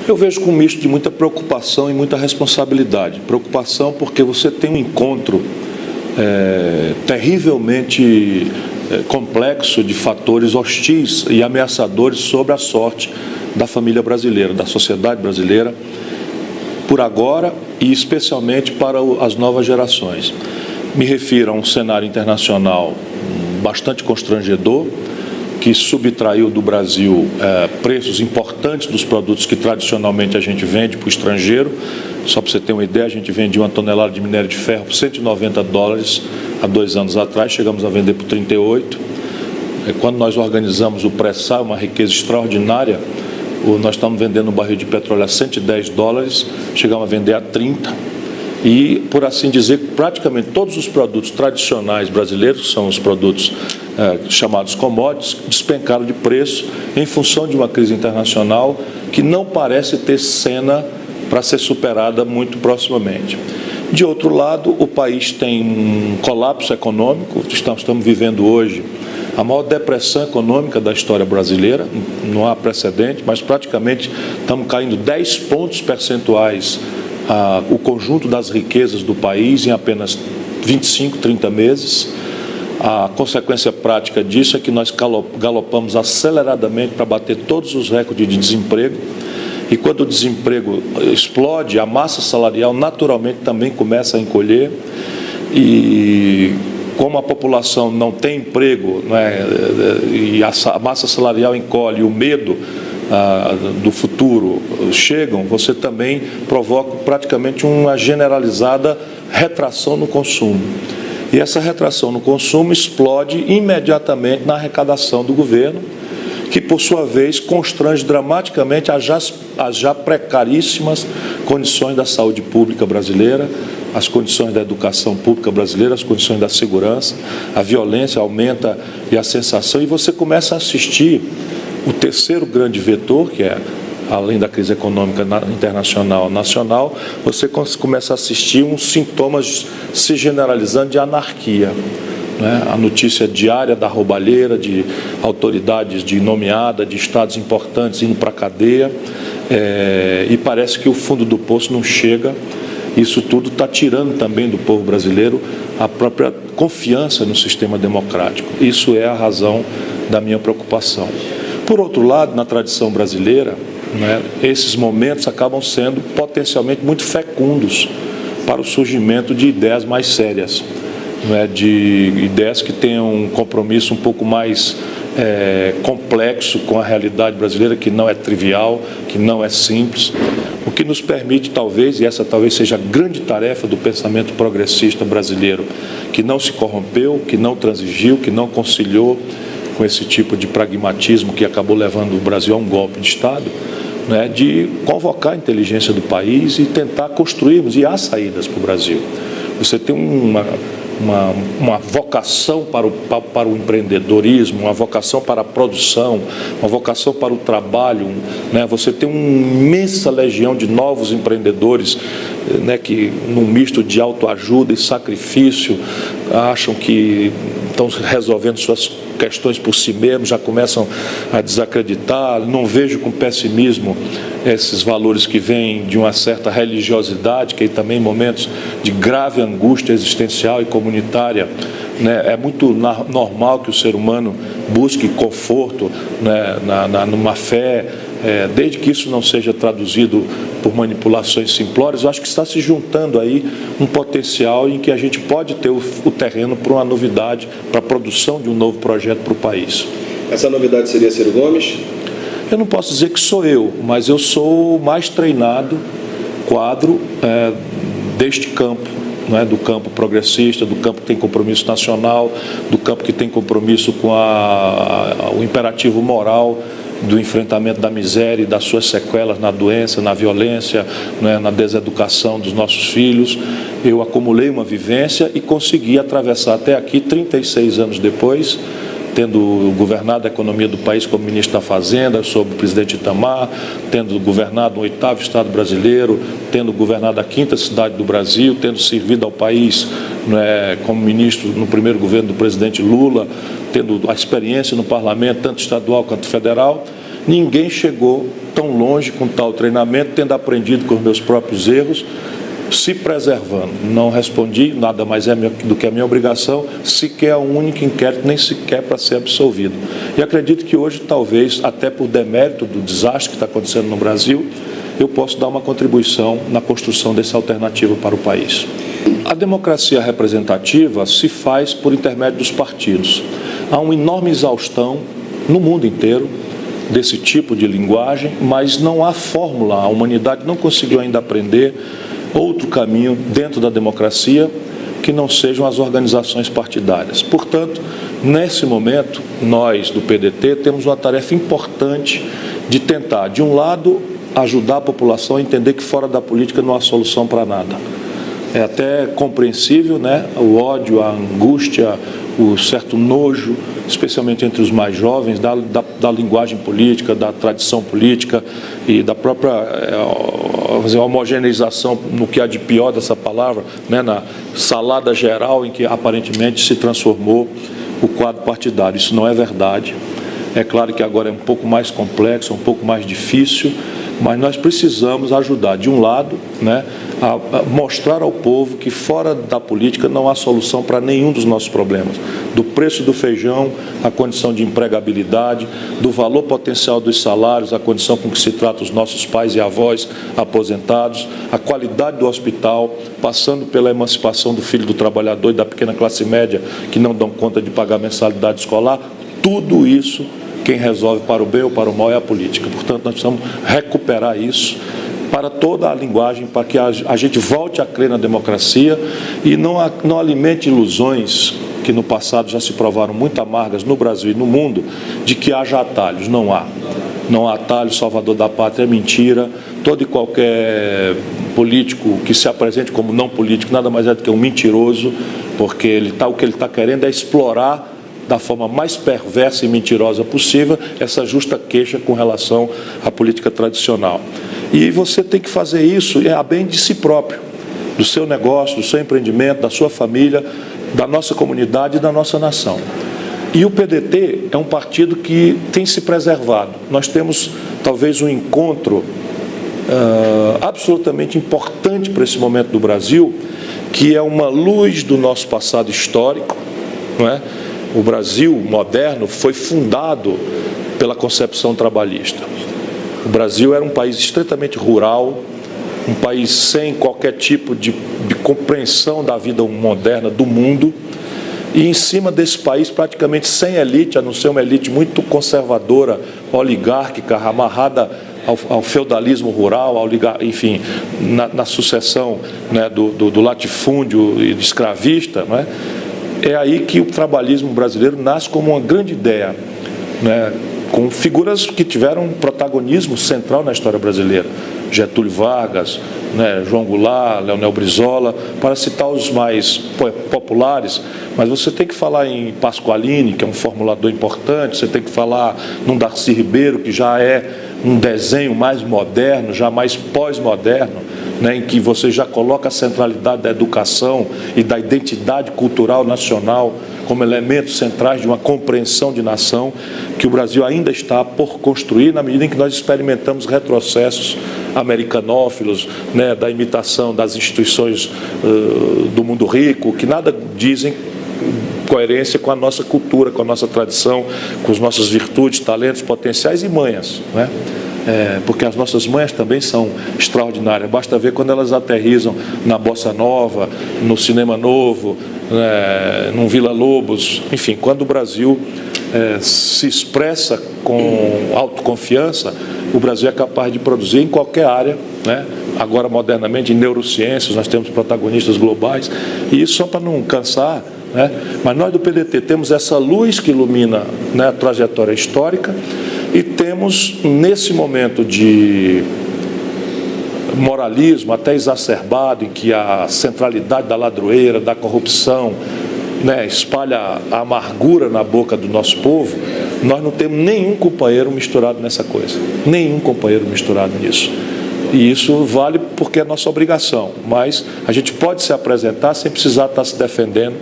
Eu vejo com um misto de muita preocupação e muita responsabilidade. Preocupação porque você tem um encontro terrivelmente complexo de fatores hostis e ameaçadores sobre a sorte da família brasileira, da sociedade brasileira, por agora e especialmente para as novas gerações. Me refiro a um cenário internacional bastante constrangedor, que subtraiu do Brasil preços importantes dos produtos que tradicionalmente a gente vende para o estrangeiro. Só para você ter uma ideia, a gente vendia uma tonelada de minério de ferro por $190 há 2 anos atrás, chegamos a vender por 38. Quando nós organizamos o pré-sal, uma riqueza extraordinária, nós estamos vendendo um barril de petróleo a $110, chegamos a vender a 30. E, por assim dizer, praticamente todos os produtos tradicionais brasileiros, que são os produtos chamados commodities, despencaram de preço em função de uma crise internacional que não parece ter cena para ser superada muito proximamente. De outro lado, o país tem um colapso econômico. Estamos vivendo hoje a maior depressão econômica da história brasileira, não há precedente, mas praticamente estamos caindo 10 pontos percentuais o conjunto das riquezas do país em apenas 25, 30 meses. A consequência prática disso é que nós galopamos aceleradamente para bater todos os recordes de desemprego, e quando o desemprego explode, a massa salarial naturalmente também começa a encolher, e como a população não tem emprego, e a massa salarial encolhe, o medo do futuro chegam, você também provoca praticamente uma generalizada retração no consumo. E essa retração no consumo explode imediatamente na arrecadação do governo, que por sua vez constrange dramaticamente as já precaríssimas condições da saúde pública brasileira, as condições da educação pública brasileira, as condições da segurança. A violência aumenta e a sensação, e você começa a assistir o terceiro grande vetor, que é, além da crise econômica internacional, nacional, você começa a assistir uns sintomas se generalizando de anarquia. A notícia diária da roubalheira, de autoridades de nomeada, de estados importantes indo para a cadeia, e parece que o fundo do poço não chega. Isso tudo está tirando também do povo brasileiro a própria confiança no sistema democrático. Isso é a razão da minha preocupação. Por outro lado, na tradição brasileira, esses momentos acabam sendo potencialmente muito fecundos para o surgimento de ideias mais sérias, de ideias que tenham um compromisso um pouco mais complexo com a realidade brasileira, que não é trivial, que não é simples, o que nos permite talvez, e essa talvez seja a grande tarefa do pensamento progressista brasileiro, que não se corrompeu, que não transigiu, que não conciliou com esse tipo de pragmatismo que acabou levando o Brasil a um golpe de Estado, de convocar a inteligência do país e tentar construirmos, e há saídas para o Brasil. Você tem uma vocação para o empreendedorismo, uma vocação para a produção, uma vocação para o trabalho, Você tem uma imensa legião de novos empreendedores, que num misto de autoajuda e sacrifício acham que estão resolvendo suas questões por si mesmos, já começam a desacreditar. Não vejo com pessimismo esses valores que vêm de uma certa religiosidade, que também em momentos de grave angústia existencial e comunitária, é muito normal que o ser humano busque conforto, numa fé, desde que isso não seja traduzido por manipulações simplórias. Eu acho que está se juntando aí um potencial em que a gente pode ter o terreno para uma novidade, para a produção de um novo projeto para o país. Essa novidade seria Ciro Gomes? Eu não posso dizer que sou eu, mas eu sou o mais treinado quadro deste campo, do campo progressista, do campo que tem compromisso nacional, do campo que tem compromisso com o imperativo moral do enfrentamento da miséria e das suas sequelas na doença, na violência, na deseducação dos nossos filhos. Eu acumulei uma vivência e consegui atravessar até aqui, 36 anos depois, tendo governado a economia do país como ministro da Fazenda, sob o presidente Itamar, tendo governado o 8º Estado brasileiro, tendo governado a 5ª cidade do Brasil, tendo servido ao país como ministro no primeiro governo do presidente Lula, tendo a experiência no parlamento, tanto estadual quanto federal. ninguém chegou tão longe com tal treinamento, tendo aprendido com os meus próprios erros, se preservando. Não respondi, nada mais é do que a minha obrigação, sequer a um único inquérito, nem sequer para ser absolvido. E acredito que hoje, talvez, até por demérito do desastre que está acontecendo no Brasil, eu posso dar uma contribuição na construção dessa alternativa para o país. A democracia representativa se faz por intermédio dos partidos. Há uma enorme exaustão no mundo inteiro desse tipo de linguagem, mas não há fórmula, a humanidade não conseguiu ainda aprender outro caminho dentro da democracia que não sejam as organizações partidárias. Portanto, nesse momento, nós do PDT temos uma tarefa importante de tentar, de um lado, ajudar a população a entender que fora da política não há solução para nada. É até compreensível, né? O ódio, a angústia, o certo nojo, especialmente entre os mais jovens, da linguagem política, da tradição política e da própria homogeneização no que há de pior dessa palavra, né? Na salada geral em que aparentemente se transformou o quadro partidário. Isso não é verdade. É claro que agora é um pouco mais complexo, um pouco mais difícil, mas nós precisamos ajudar, de um lado, né, a mostrar ao povo que fora da política não há solução para nenhum dos nossos problemas. Do preço do feijão, a condição de empregabilidade, do valor potencial dos salários, a condição com que se trata os nossos pais e avós aposentados, a qualidade do hospital, passando pela emancipação do filho do trabalhador e da pequena classe média que não dão conta de pagar mensalidade escolar. Tudo isso, quem resolve para o bem ou para o mal é a política. Portanto, nós precisamos recuperar isso para toda a linguagem, para que a gente volte a crer na democracia e não alimente ilusões que no passado já se provaram muito amargas no Brasil e no mundo, de que haja atalhos. Não há. Não há atalho, salvador da pátria é mentira. Todo e qualquer político que se apresente como não político nada mais é do que um mentiroso, porque o que ele está querendo é explorar da forma mais perversa e mentirosa possível essa justa queixa com relação à política tradicional. E você tem que fazer isso a bem de si próprio, do seu negócio, do seu empreendimento, da sua família, da nossa comunidade e da nossa nação. E o PDT é um partido que tem se preservado. Nós temos talvez um encontro absolutamente importante para esse momento do Brasil, que é uma luz do nosso passado histórico, não é? O Brasil moderno foi fundado pela concepção trabalhista. O Brasil era um país estritamente rural, um país sem qualquer tipo de compreensão da vida moderna do mundo, e em cima desse país praticamente sem elite, a não ser uma elite muito conservadora, oligárquica, amarrada ao feudalismo rural, enfim, na sucessão, né, do latifúndio e escravista, não é? É aí que o trabalhismo brasileiro nasce como uma grande ideia, né, com figuras que tiveram um protagonismo central na história brasileira. Getúlio Vargas, né, João Goulart, Leonel Brizola, para citar os mais populares, mas você tem que falar em Pasqualini, que é um formulador importante, você tem que falar num Darcy Ribeiro, que já é um desenho mais moderno, já mais pós-moderno, né, em que você já coloca a centralidade da educação e da identidade cultural nacional como elementos centrais de uma compreensão de nação que o Brasil ainda está por construir, na medida em que nós experimentamos retrocessos americanófilos, né, da imitação das instituições do mundo rico, que nada dizem coerência com a nossa cultura, com a nossa tradição, com as nossas virtudes, talentos, potenciais e manhas, né? Porque as nossas manhas também são extraordinárias. Basta ver quando elas aterrissam na Bossa Nova, no Cinema Novo, no Vila Lobos, enfim, quando o Brasil se expressa com autoconfiança, o Brasil é capaz de produzir em qualquer área, né? Agora modernamente em neurociências nós temos protagonistas globais, e isso só para não cansar, né? Mas nós do PDT temos essa luz que ilumina, né, a trajetória histórica, e temos nesse momento de moralismo até exacerbado, em que a centralidade da ladroeira, da corrupção, né, espalha a amargura na boca do nosso povo, nós não temos nenhum companheiro misturado nessa coisa, nenhum companheiro misturado nisso. E isso vale porque é nossa obrigação, mas a gente pode se apresentar sem precisar estar se defendendo,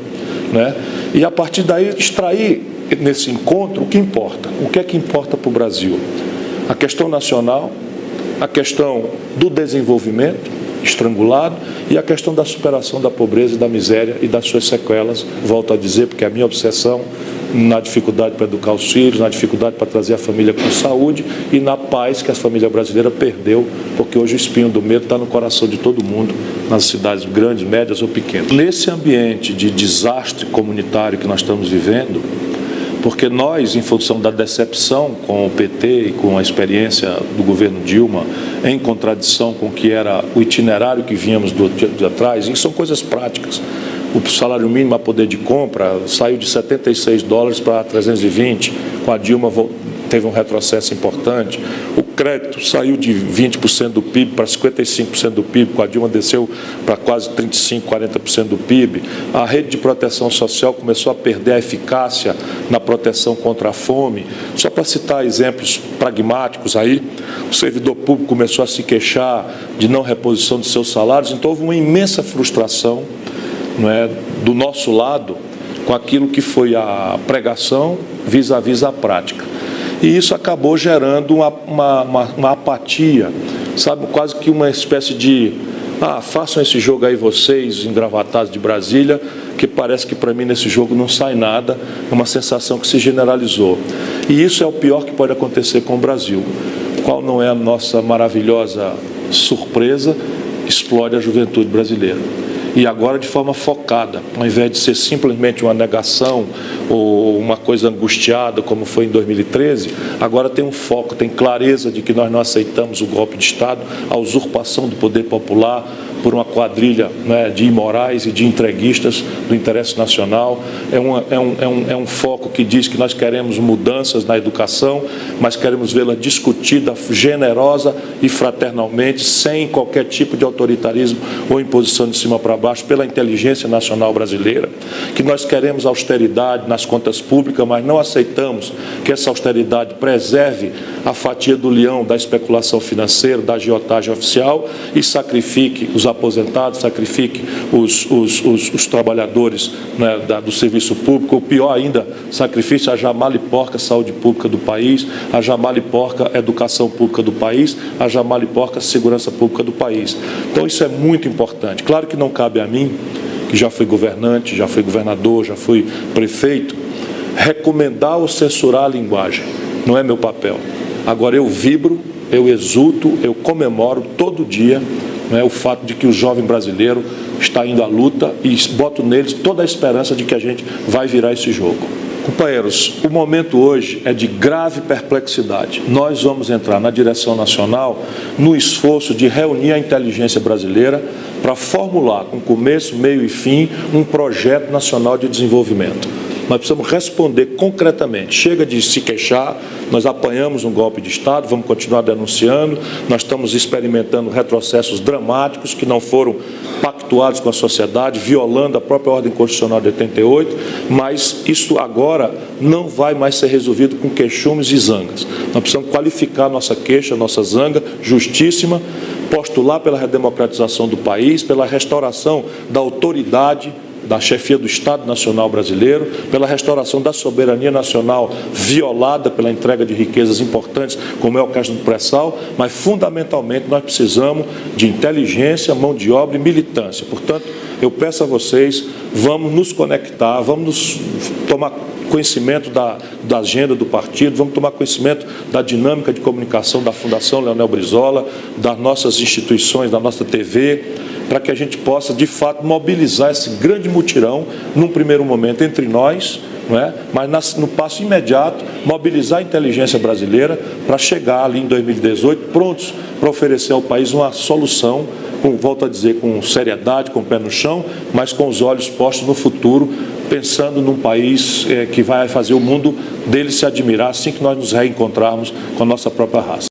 né? E a partir daí extrair nesse encontro o que importa. O que é que importa para o Brasil? A questão nacional, a questão do desenvolvimento estrangulado e a questão da superação da pobreza e da miséria e das suas sequelas, volto a dizer, porque é a minha obsessão na dificuldade para educar os filhos, na dificuldade para trazer a família com saúde e na paz que a família brasileira perdeu, porque hoje o espinho do medo está no coração de todo mundo, nas cidades grandes, médias ou pequenas. Nesse ambiente de desastre comunitário que nós estamos vivendo, porque nós, em função da decepção com o PT e com a experiência do governo Dilma, em contradição com o que era o itinerário que vínhamos de atrás, e são coisas práticas. O salário mínimo a poder de compra saiu de $76 para 320, com a Dilma teve um retrocesso importante. O crédito saiu de 20% do PIB para 55% do PIB, com a Dilma desceu para quase 35%, 40% do PIB. A rede de proteção social começou a perder a eficácia na proteção contra a fome. Só para citar exemplos pragmáticos aí, o servidor público começou a se queixar de não reposição de seus salários, então houve uma imensa frustração, não é, do nosso lado com aquilo que foi a pregação vis-à-vis a prática. E isso acabou gerando uma apatia, sabe, quase que uma espécie de façam esse jogo aí vocês, engravatados de Brasília, que parece que para mim nesse jogo não sai nada, é uma sensação que se generalizou. E isso é o pior que pode acontecer com o Brasil. Qual não é a nossa maravilhosa surpresa? Explode a juventude brasileira. E agora de forma focada, ao invés de ser simplesmente uma negação ou uma coisa angustiada, como foi em 2013, agora tem um foco, tem clareza de que nós não aceitamos o golpe de Estado, a usurpação do poder popular por uma quadrilha, né, de imorais e de entreguistas do interesse nacional. É um foco que diz que nós queremos mudanças na educação, mas queremos vê-la discutida generosa e fraternalmente, sem qualquer tipo de autoritarismo ou imposição de cima para baixo, pela inteligência nacional brasileira, que nós queremos austeridade nas contas públicas, mas não aceitamos que essa austeridade preserve a fatia do leão da especulação financeira, da agiotagem oficial e sacrifique os aposentados, sacrifique os trabalhadores, né, do serviço público, ou pior ainda, sacrifique a já mal e porca saúde pública do país, a já mal e porca educação pública do país, a já mal e porca segurança pública do país. Então isso é muito importante. Claro que não cabe a mim, que já fui governante, já fui governador, já fui prefeito, recomendar ou censurar a linguagem. Não é meu papel. Agora eu vibro, eu exulto, eu comemoro todo dia, não é, o fato de que o jovem brasileiro está indo à luta e boto neles toda a esperança de que a gente vai virar esse jogo. Companheiros, o momento hoje é de grave perplexidade. Nós vamos entrar na direção nacional no esforço de reunir a inteligência brasileira para formular, com começo, meio e fim, um projeto nacional de desenvolvimento. Nós precisamos responder concretamente. Chega de se queixar, nós apanhamos um golpe de Estado, vamos continuar denunciando, nós estamos experimentando retrocessos dramáticos que não foram pactuados com a sociedade, violando a própria ordem constitucional de 88, mas isso agora não vai mais ser resolvido com queixumes e zangas. Nós precisamos qualificar nossa queixa, nossa zanga, justíssima, postular pela redemocratização do país, pela restauração da autoridade da chefia do Estado Nacional Brasileiro, pela restauração da soberania nacional violada pela entrega de riquezas importantes, como é o caso do pré-sal, mas fundamentalmente nós precisamos de inteligência, mão de obra e militância. Portanto, eu peço a vocês, vamos nos conectar, vamos tomar conhecimento da agenda do partido, vamos tomar conhecimento da dinâmica de comunicação da Fundação Leonel Brizola, das nossas instituições, da nossa TV, para que a gente possa, de fato, mobilizar esse grande mutirão, num primeiro momento, entre nós, não é? Mas no passo imediato, mobilizar a inteligência brasileira para chegar ali em 2018, prontos para oferecer ao país uma solução, volto a dizer, com seriedade, com o pé no chão, mas com os olhos postos no futuro, pensando num país que vai fazer o mundo dele se admirar assim que nós nos reencontrarmos com a nossa própria raça.